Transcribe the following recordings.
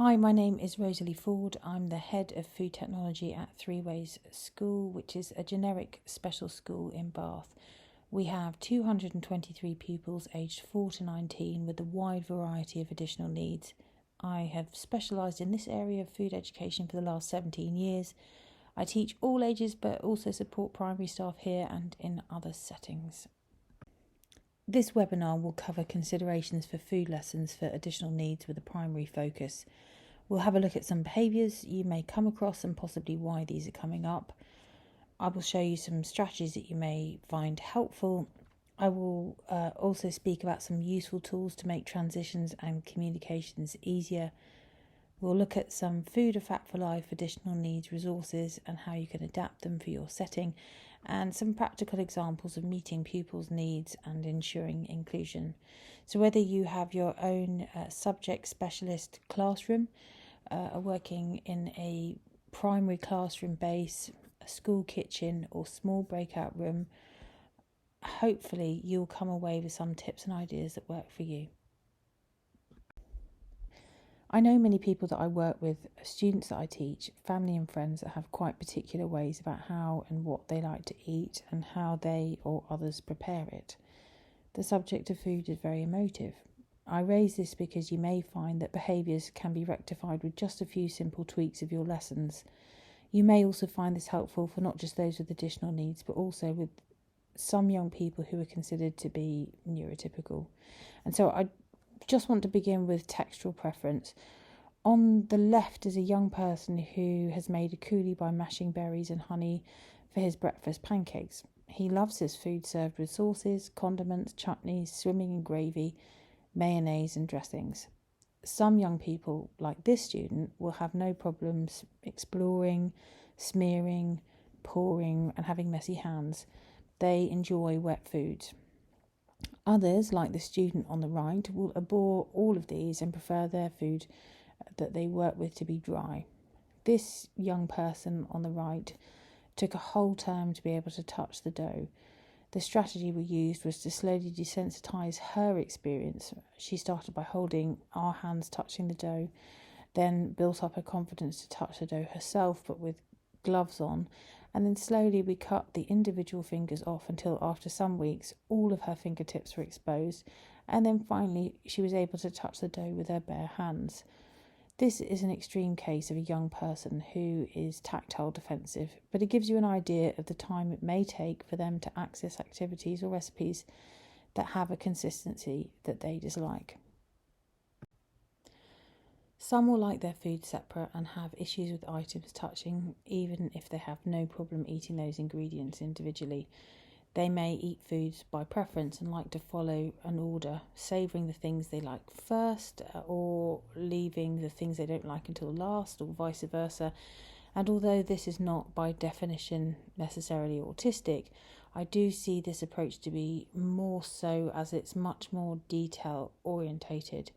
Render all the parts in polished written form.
Hi, my name is Rosalie Ford. I'm the head of food technology at Three Ways School, which is a generic special school in Bath. We have 223 pupils aged 4 to 19 with a wide variety of additional needs. I have specialised in this area of food education for the last 17 years. I teach all ages but also support primary staff here and in other settings. This webinar will cover considerations for food lessons for additional needs with a primary focus. We'll have a look at some behaviours you may come across and possibly why these are coming up. I will show you some strategies that you may find helpful. I will also speak about some useful tools to make transitions and communications easier. We'll look at some food or fat for life additional needs resources and how you can adapt them for your setting, and some practical examples of meeting pupils' needs and ensuring inclusion. So whether you have your own subject specialist classroom, are working in a primary classroom base, a school kitchen or small breakout room, hopefully you'll come away with some tips and ideas that work for you. I know many people that I work with, students that I teach, family and friends that have quite particular ways about how and what they like to eat and how they or others prepare it. The subject of food is very emotive. I raise this because you may find that behaviours can be rectified with just a few simple tweaks of your lessons. You may also find this helpful for not just those with additional needs, but also with some young people who are considered to be neurotypical. And so I just want to begin with textual preference. On the left is a young person who has made a coulis by mashing berries and honey for his breakfast pancakes. He loves his food served with sauces, condiments, chutneys, swimming in gravy, mayonnaise and dressings. Some young people, like this student, will have no problems exploring, smearing, pouring and having messy hands. They enjoy wet foods. Others, like the student on the right, will abhor all of these and prefer their food that they work with to be dry. This young person on the right took a whole term to be able to touch the dough. The strategy we used was to slowly desensitise her experience. She started by holding our hands touching the dough, then built up her confidence to touch the dough herself but with gloves on, and then slowly we cut the individual fingers off until after some weeks all of her fingertips were exposed, and then finally she was able to touch the dough with her bare hands. This is an extreme case of a young person who is tactile defensive, but it gives you an idea of the time it may take for them to access activities or recipes that have a consistency that they dislike. Some will like their food separate and have issues with items touching, even if they have no problem eating those ingredients individually. They may eat foods by preference and like to follow an order, savouring the things they like first or leaving the things they don't like until last, or vice versa. And although this is not by definition necessarily autistic, I do see this approach to be more so as it's much more detail orientated.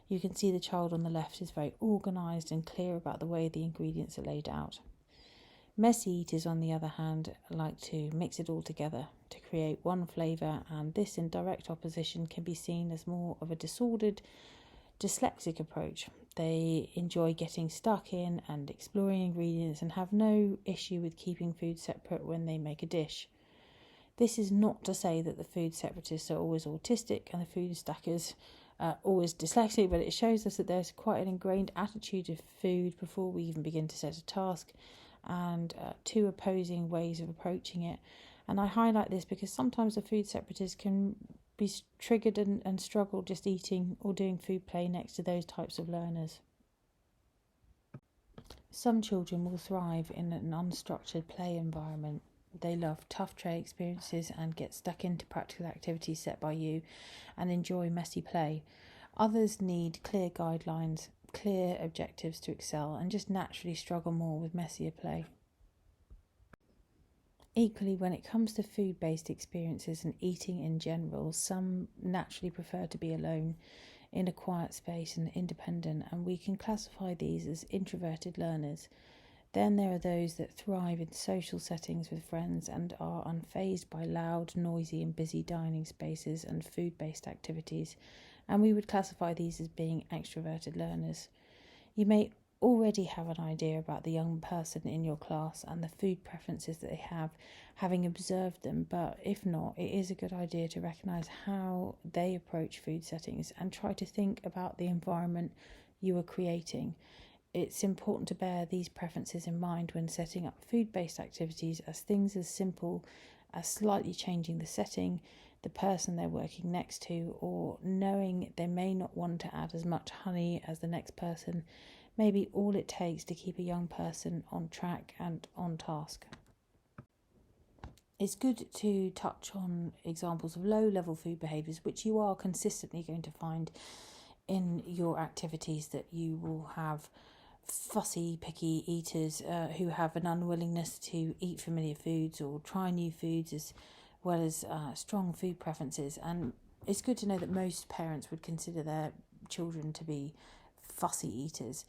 You can see the child on the left is very organised and clear about the way the ingredients are laid out. Messy eaters, on the other hand, like to mix it all together to create one flavour, and this in direct opposition can be seen as more of a disordered, dyslexic approach. They enjoy getting stuck in and exploring ingredients and have no issue with keeping food separate when they make a dish. This is not to say that the food separatists are always autistic and the food stackers always dyslexic, but it shows us that there's quite an ingrained attitude of food before we even begin to set a task, and two opposing ways of approaching it. And I highlight this because sometimes the food separatists can be triggered and struggle just eating or doing food play next to those types of learners. Some children will thrive in an unstructured play environment. They love tough tray experiences and get stuck into practical activities set by you and enjoy messy play. Others need clear guidelines, clear objectives to excel, and just naturally struggle more with messier play. Equally, when it comes to food-based experiences and eating in general, some naturally prefer to be alone in a quiet space and independent, and we can classify these as introverted learners. Then there are those that thrive in social settings with friends and are unfazed by loud, noisy and busy dining spaces and food-based activities, and we would classify these as being extroverted learners. You may already have an idea about the young person in your class and the food preferences that they have, having observed them, but if not, it is a good idea to recognise how they approach food settings and try to think about the environment you are creating. It's important to bear these preferences in mind when setting up food-based activities, as things as simple as slightly changing the setting, the person they're working next to, or knowing they may not want to add as much honey as the next person may be all it takes to keep a young person on track and on task. It's good to touch on examples of low-level food behaviours which you are consistently going to find in your activities, that you will have fussy, picky eaters who have an unwillingness to eat familiar foods or try new foods, as well as strong food preferences. And it's good to know that most parents would consider their children to be fussy eaters.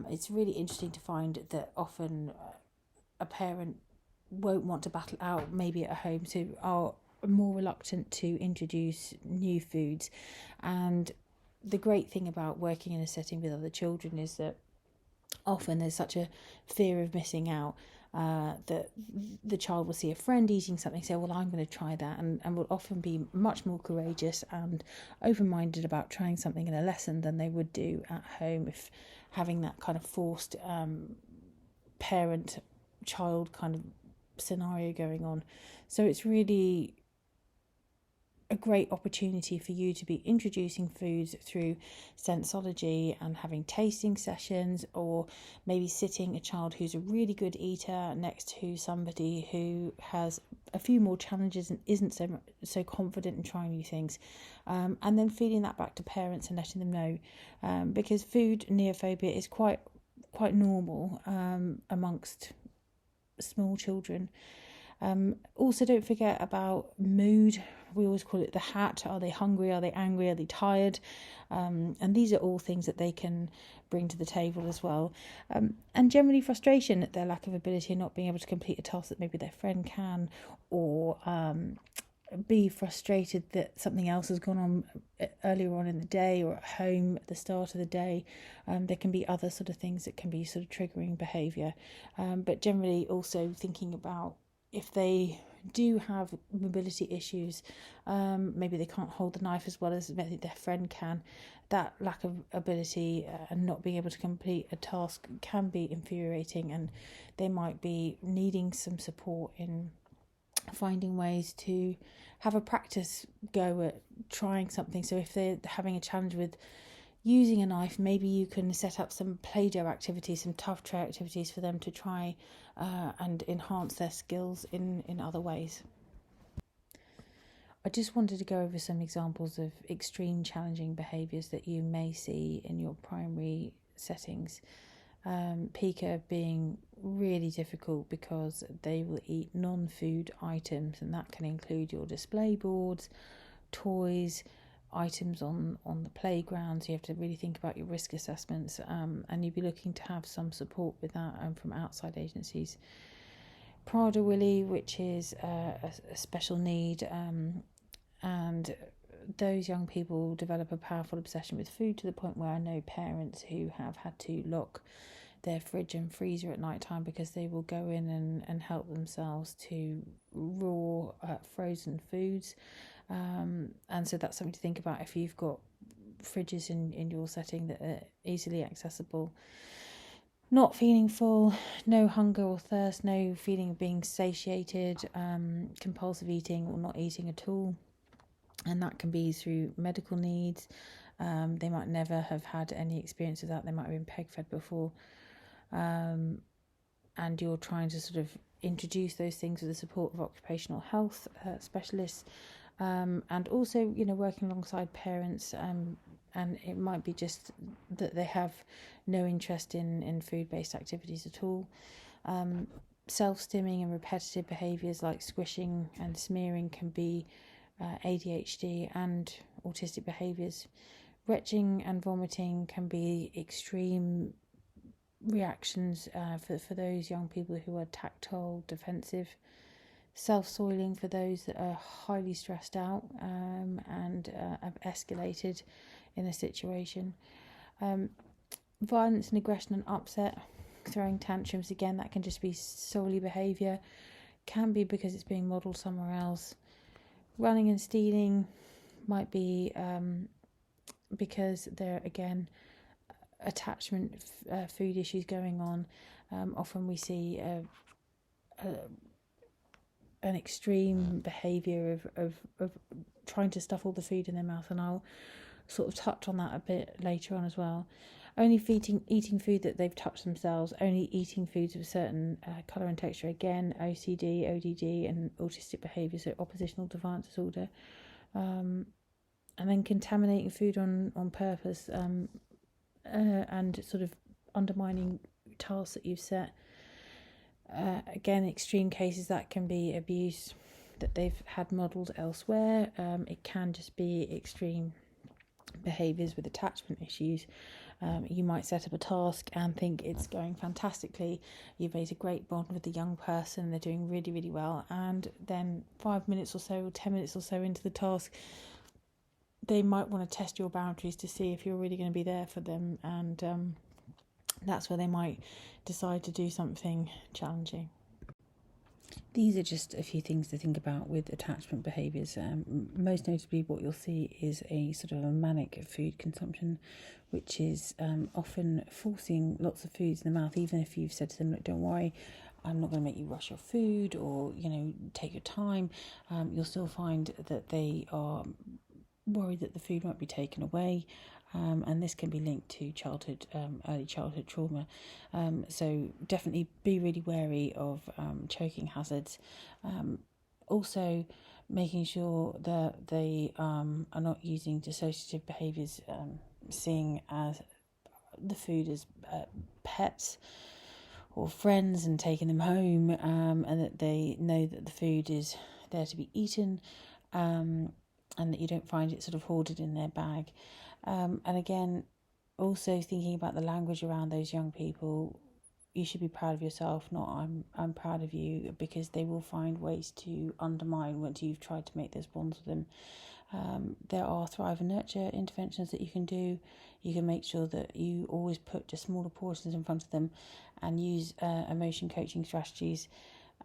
It's really interesting to find that often a parent won't want to battle out maybe at home, so are more reluctant to introduce new foods. And the great thing about working in a setting with other children is that often there's such a fear of missing out that the child will see a friend eating something, say, well, I'm going to try that, and will often be much more courageous and open-minded about trying something in a lesson than they would do at home, if having that kind of forced parent-child kind of scenario going on. So it's really a great opportunity for you to be introducing foods through sensology and having tasting sessions, or maybe sitting a child who's a really good eater next to somebody who has a few more challenges and isn't so confident in trying new things, and then feeding that back to parents and letting them know, because food neophobia is quite normal amongst small children. Also, don't forget about mood. We always call it the hat. Are they hungry? Are they angry? Are they tired? And these are all things that they can bring to the table as well. And generally frustration at their lack of ability and not being able to complete a task that maybe their friend can, or be frustrated that something else has gone on earlier on in the day or at home at the start of the day. There can be other sort of things that can be sort of triggering behaviour. But generally also thinking about, if they do have mobility issues, maybe they can't hold the knife as well as maybe their friend can, that lack of ability and not being able to complete a task can be infuriating, and they might be needing some support in finding ways to have a practice go at trying something. So if they're having a challenge with using a knife, maybe you can set up some Play-Doh activities, some tough tray activities for them to try and enhance their skills in other ways. I just wanted to go over some examples of extreme challenging behaviours that you may see in your primary settings. Pica being really difficult because they will eat non-food items, and that can include your display boards, toys, items on the playground. So you have to really think about your risk assessments, and you'd be looking to have some support with that from outside agencies. Prader-Willi, which is a special need, and those young people develop a powerful obsession with food to the point where I know parents who have had to lock their fridge and freezer at night time because they will go in and help themselves to raw frozen foods. And so that's something to think about if you've got fridges in your setting that are easily accessible. Not feeling full, no hunger or thirst, no feeling of being satiated, compulsive eating or not eating at all. And that can be through medical needs. They might never have had any experience of that. They might have been peg-fed before. And you're trying to sort of introduce those things with the support of occupational health specialists. And also, working alongside parents, and it might be just that they have no interest in food-based activities at all. Self-stimming and repetitive behaviours like squishing and smearing can be ADHD and autistic behaviours. Retching and vomiting can be extreme reactions for those young people who are tactile defensive. Self-soiling for those that are highly stressed out and have escalated in a situation. Violence and aggression and upset, throwing tantrums, again, that can just be solely behaviour, can be because it's being modelled somewhere else. Running and stealing might be because there, again, attachment food issues going on. Often we see an extreme behaviour of trying to stuff all the food in their mouth, and I'll sort of touch on that a bit later on as well. Only eating food that they've touched themselves, only eating foods of a certain colour and texture, again, OCD, ODD and autistic behaviour, so oppositional defiance disorder. And then contaminating food on purpose and sort of undermining tasks that you've set. Again, extreme cases, that can be abuse that they've had modelled elsewhere. It can just be extreme behaviours with attachment issues. You might set up a task and think it's going fantastically. You've made a great bond with the young person. They're doing really, really well. And then 5 minutes or so, or 10 minutes or so into the task, they might want to test your boundaries to see if you're really going to be there for them. And that's where they might decide to do something challenging. These are just a few things to think about with attachment behaviours. Most notably, what you'll see is a sort of a manic food consumption, which is often forcing lots of foods in the mouth, even if you've said to them, look, don't worry, I'm not going to make you rush your food, or, take your time. You'll still find that they are worried that the food might be taken away. And this can be linked to early childhood trauma. So definitely be really wary of choking hazards. Also, making sure that they are not using dissociative behaviours, seeing as the food as pets or friends and taking them home, and that they know that the food is there to be eaten, and that you don't find it sort of hoarded in their bag. And again, also thinking about the language around those young people, you should be proud of yourself, not I'm proud of you, because they will find ways to undermine once you've tried to make those bonds with them. There are thrive and nurture interventions that you can do. You can make sure that you always put just smaller portions in front of them and use emotion coaching strategies.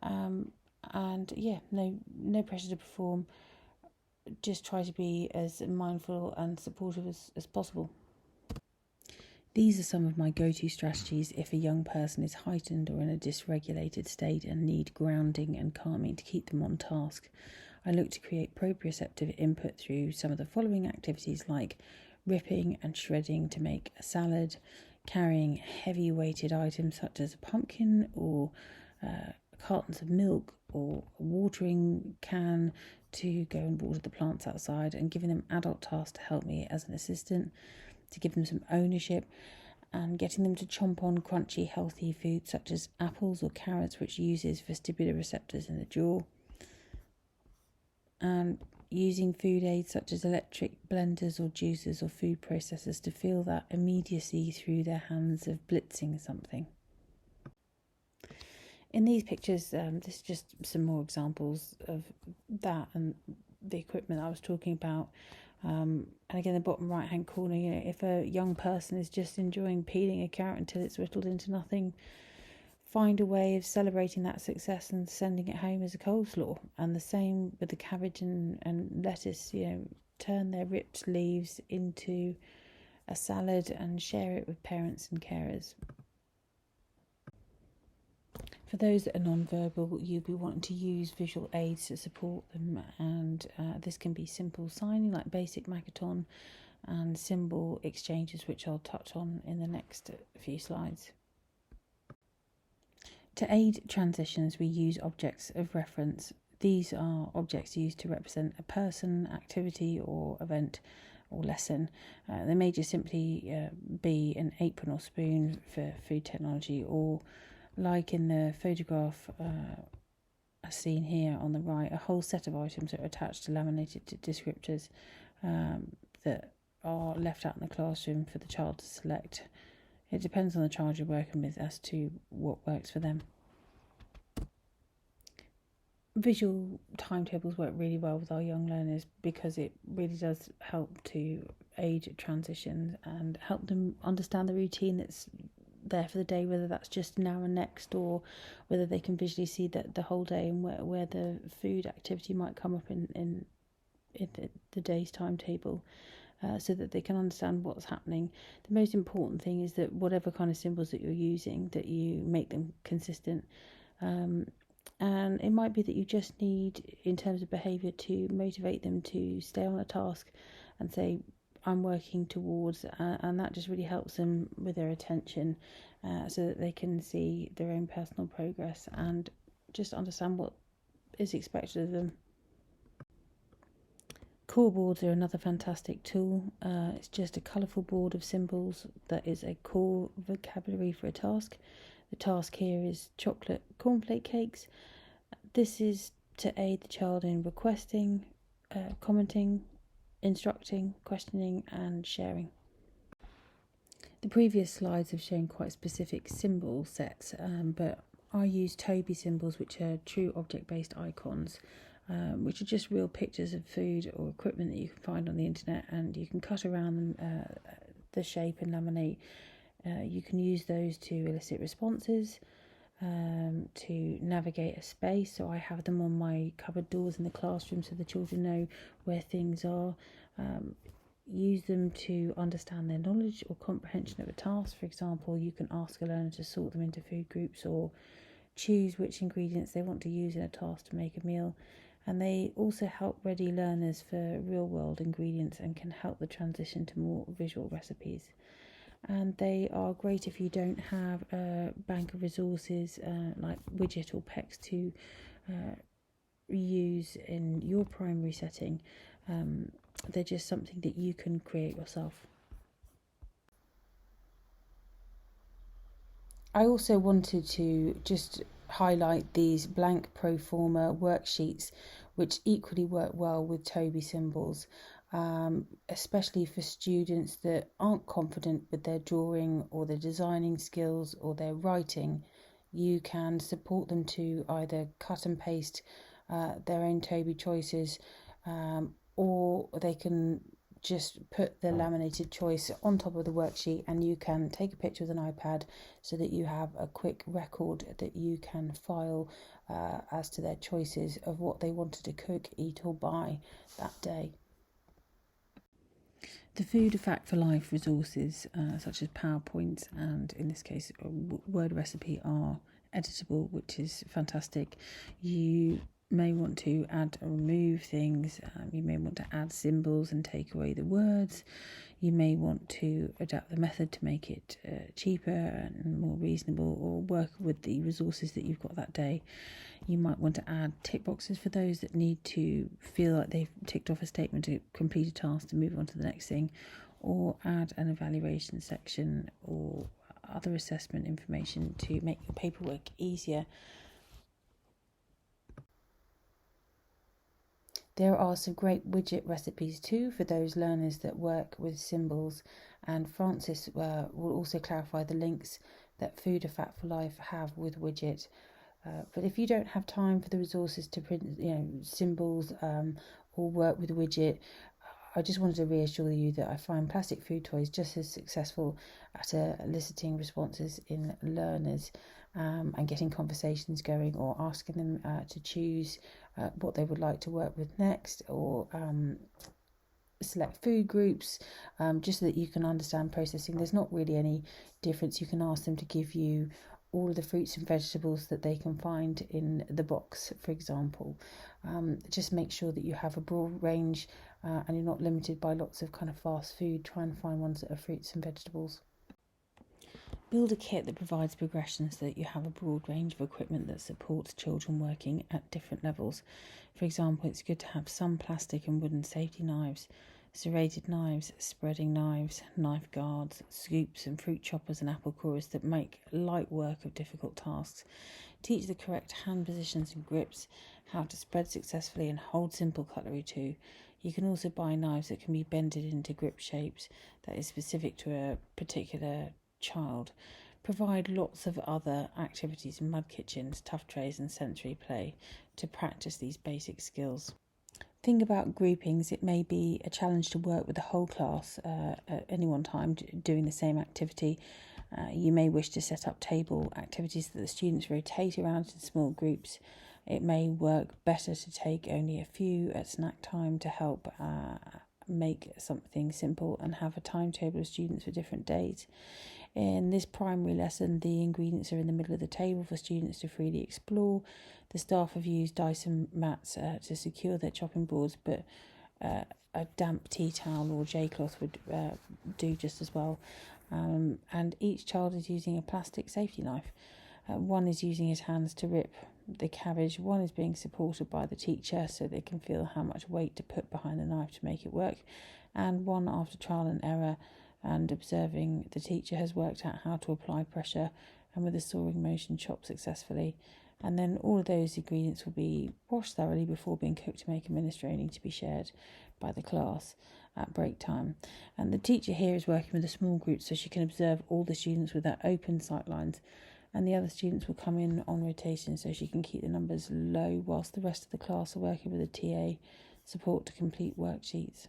And yeah, no pressure to perform. Just try to be as mindful and supportive as possible. These are some of my go-to strategies if a young person is heightened or in a dysregulated state and need grounding and calming to keep them on task. I look to create proprioceptive input through some of the following activities, like ripping and shredding to make a salad, carrying heavy weighted items such as a pumpkin or cartons of milk, or a watering can to go and water the plants outside, and giving them adult tasks to help me as an assistant, to give them some ownership, and getting them to chomp on crunchy, healthy foods such as apples or carrots, which uses vestibular receptors in the jaw, and using food aids such as electric blenders or juicers or food processors to feel that immediacy through their hands of blitzing something. In these pictures, this is just some more examples of that and the equipment I was talking about. And again, the bottom right-hand corner, if a young person is just enjoying peeling a carrot until it's whittled into nothing, find a way of celebrating that success and sending it home as a coleslaw. And the same with the cabbage and lettuce, turn their ripped leaves into a salad and share it with parents and carers. For those that are non-verbal, you'll be wanting to use visual aids to support them, and this can be simple signing like basic Makaton and symbol exchanges, which I'll touch on in the next few slides. To aid transitions, we use objects of reference. These are objects used to represent a person, activity or event or lesson. They may just simply be an apron or spoon for food technology, or like in the photograph as seen here on the right, a whole set of items that are attached to laminated descriptors that are left out in the classroom for the child to select. It depends on the child you're working with as to what works for them. visual timetables work really well with our young learners because it really does help to aid transitions and help them understand the routine that's there for the day, whether that's just now and next, or whether they can visually see that the whole day and where the food activity might come up in the day's timetable, so that they can understand what's happening. The most important thing is that whatever kind of symbols that you're using, that you make them consistent. And it might be that you just need, in terms of behaviour, to motivate them to stay on a task and say, I'm working towards, and that just really helps them with their attention, so that they can see their own personal progress and just understand what is expected of them. Core boards are another fantastic tool. It's just a colourful board of symbols that is a core vocabulary for a task. The task here is chocolate cornflake cakes. This is to aid the child in requesting, commenting, instructing, questioning and sharing. The previous slides have shown quite specific symbol sets, but I use Toby symbols, which are true object-based icons, which are just real pictures of food or equipment that you can find on the internet, and you can cut around them, the shape and laminate. You can use those to elicit responses, to navigate a space. So I have them on my cupboard doors in the classroom so the children know where things are. Use them to understand their knowledge or comprehension of a task. For example, you can ask a learner to sort them into food groups or choose which ingredients they want to use in a task to make a meal. And they also help ready learners for real world ingredients and can help the transition to more visual recipes. And they are great if you don't have a bank of resources like widget or PECs to use in your primary setting. They're just something that you can create yourself. I also wanted to just highlight these blank pro forma worksheets, which equally work well with Toby symbols, especially for students that aren't confident with their drawing or their designing skills or their writing. You can support them to either cut and paste their own Toby choices, or they can just put the laminated choice on top of the worksheet, and you can take a picture with an iPad so that you have a quick record that you can file as to their choices of what they wanted to cook, eat or buy that day. The Food Fact for Life resources, such as PowerPoint and in this case Word recipe, are editable, which is fantastic. You may want to add or remove things. You may want to add symbols and take away the words. You may want to adapt the method to make it cheaper and more reasonable, or work with the resources that you've got that day. You might want to add tick boxes for those that need to feel like they've ticked off a statement to complete a task to move on to the next thing, or add an evaluation section or other assessment information to make your paperwork easier. There are some great widget recipes too for those learners that work with symbols, and Francis will also clarify the links that Food Fact for Life have with widget. But if you don't have time for the resources to print, symbols or work with widget, I just wanted to reassure you that I find plastic food toys just as successful at eliciting responses in learners and getting conversations going, or asking them to choose what they would like to work with next, or select food groups, just so that you can understand processing. There's not really any difference. You can ask them to give you all of the fruits and vegetables that they can find in the box, for example. Just make sure that you have a broad range and you're not limited by lots of kind of fast food. Try and find ones that are fruits and vegetables. Build a kit that provides progression so that you have a broad range of equipment that supports children working at different levels. For example, it's good to have some plastic and wooden safety knives, serrated knives, spreading knives, knife guards, scoops and fruit choppers and apple corers that make light work of difficult tasks. Teach the correct hand positions and grips, how to spread successfully and hold simple cutlery too. You can also buy knives that can be bended into grip shapes that is specific to a particular child. Provide lots of other activities, mud kitchens, tough trays and sensory play to practice these basic skills. Think about groupings. It may be a challenge to work with the whole class at any one time doing the same activity. You may wish to set up table activities that the students rotate around in small groups. It may work better to take only a few at snack time to help make something simple and have a timetable of students for different days. In this primary lesson, the ingredients are in the middle of the table for students to freely explore. The staff have used Dyson mats to secure their chopping boards, but a damp tea towel or J-cloth would do just as well. And each child is using a plastic safety knife. One is using his hands to rip the cabbage. One is being supported by the teacher so they can feel how much weight to put behind the knife to make it work. And one, after trial and error and observing the teacher, has worked out how to apply pressure and with a sawing motion chop successfully. And then all of those ingredients will be washed thoroughly before being cooked to make a minestrone to be shared by the class at break time. And the teacher here is working with a small group so she can observe all the students with their open sight lines, and the other students will come in on rotation so she can keep the numbers low whilst the rest of the class are working with a TA support to complete worksheets.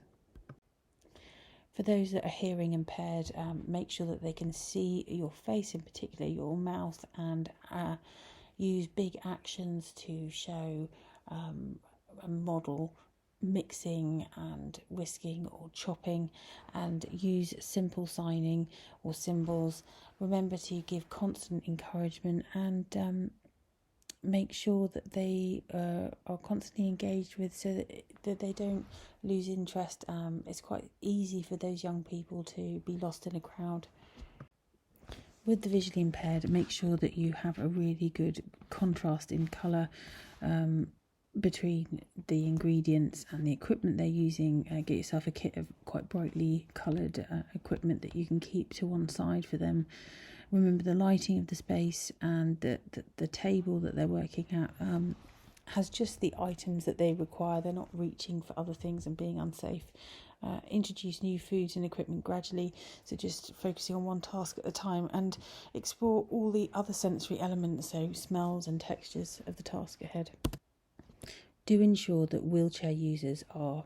For those that are hearing impaired, make sure that they can see your face, in particular your mouth, and use big actions to show a model mixing and whisking or chopping, and use simple signing or symbols. Remember to give constant encouragement and make sure that they are constantly engaged with, so that they don't lose interest. It's quite easy for those young people to be lost in a crowd. With the visually impaired, make sure that you have a really good contrast in colour between the ingredients and the equipment they're using. Get yourself a kit of quite brightly coloured equipment that you can keep to one side for them. Remember the lighting of the space, and the table that they're working at has just the items that they require. They're not reaching for other things and being unsafe. Introduce new foods and equipment gradually, so just focusing on one task at a time, and explore all the other sensory elements, so smells and textures of the task ahead. Do ensure that wheelchair users are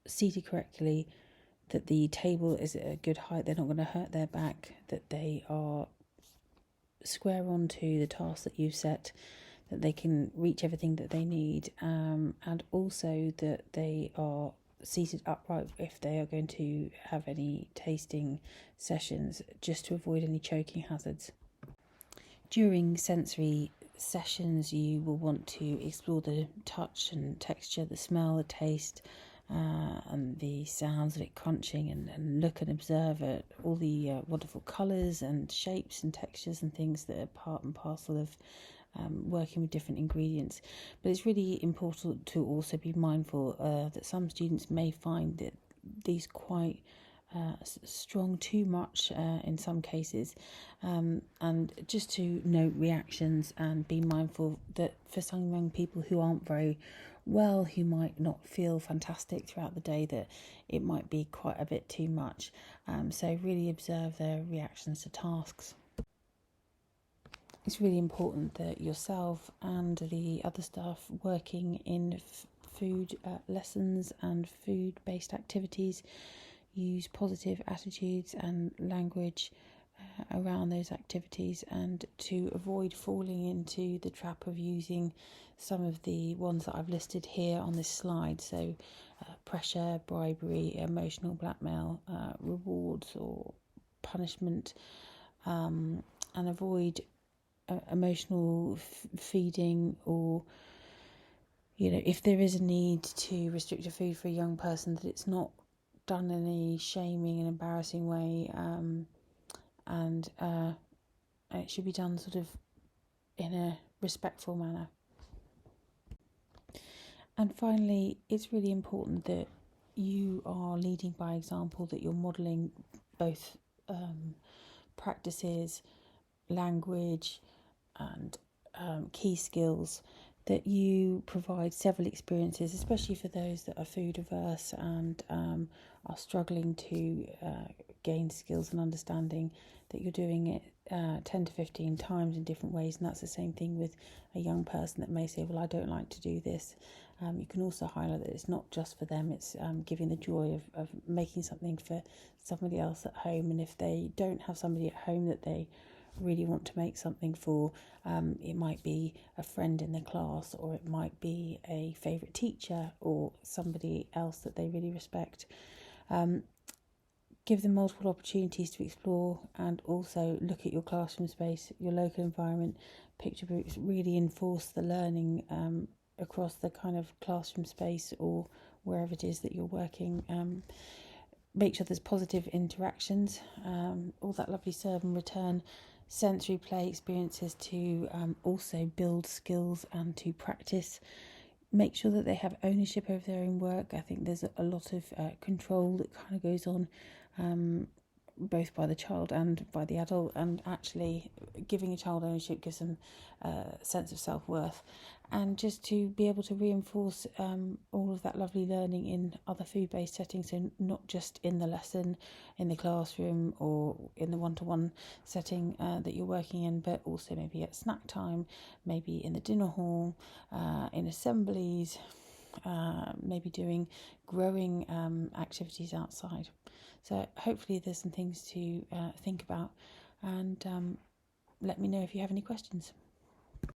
seated correctly, that the table is at a good height, they're not going to hurt their back, that they are square onto the task that you've set, that they can reach everything that they need, and also that they are seated upright if they are going to have any tasting sessions, just to avoid any choking hazards. During sensory sessions, you will want to explore the touch and texture, the smell, the taste, and the sounds of it crunching, and look and observe at all the wonderful colours and shapes and textures and things that are part and parcel of working with different ingredients. But it's really important to also be mindful that some students may find that these quite strong too much in some cases, and just to note reactions and be mindful that for some young people who aren't very well, who might not feel fantastic throughout the day, that it might be quite a bit too much. So really observe their reactions to tasks. It's really important that yourself and the other staff working in food lessons and food-based activities use positive attitudes and language around those activities, and to avoid falling into the trap of using some of the ones that I've listed here on this slide. So pressure, bribery, emotional blackmail, rewards or punishment, and avoid emotional feeding, or if there is a need to restrict a food for a young person, that it's not done in a shaming and embarrassing way, and it should be done sort of in a respectful manner. And finally, it's really important that you are leading by example, that you're modelling both practices, language and key skills, that you provide several experiences, especially for those that are food averse and are struggling to gain skills and understanding that you're doing it 10 to 15 times in different ways. And that's the same thing with a young person that may say, well, I don't like to do this. You can also highlight that it's not just for them, it's giving the joy of making something for somebody else at home. And if they don't have somebody at home that they really want to make something for, it might be a friend in the class, or it might be a favourite teacher or somebody else that they really respect. Give them multiple opportunities to explore, and also look at your classroom space, your local environment. Picture books really enforce the learning across the kind of classroom space or wherever it is that you're working. Make sure there's positive interactions, all that lovely serve and return sensory play experiences to also build skills and to practice. Make sure that they have ownership over their own work. I think there's a lot of control that kind of goes on both by the child and by the adult, and actually giving a child ownership gives them a sense of self-worth, and just to be able to reinforce all of that lovely learning in other food-based settings, so not just in the lesson, in the classroom or in the one-to-one setting that you're working in, but also maybe at snack time, maybe in the dinner hall, in assemblies, maybe doing growing activities outside. So hopefully there's some things to think about, and let me know if you have any questions.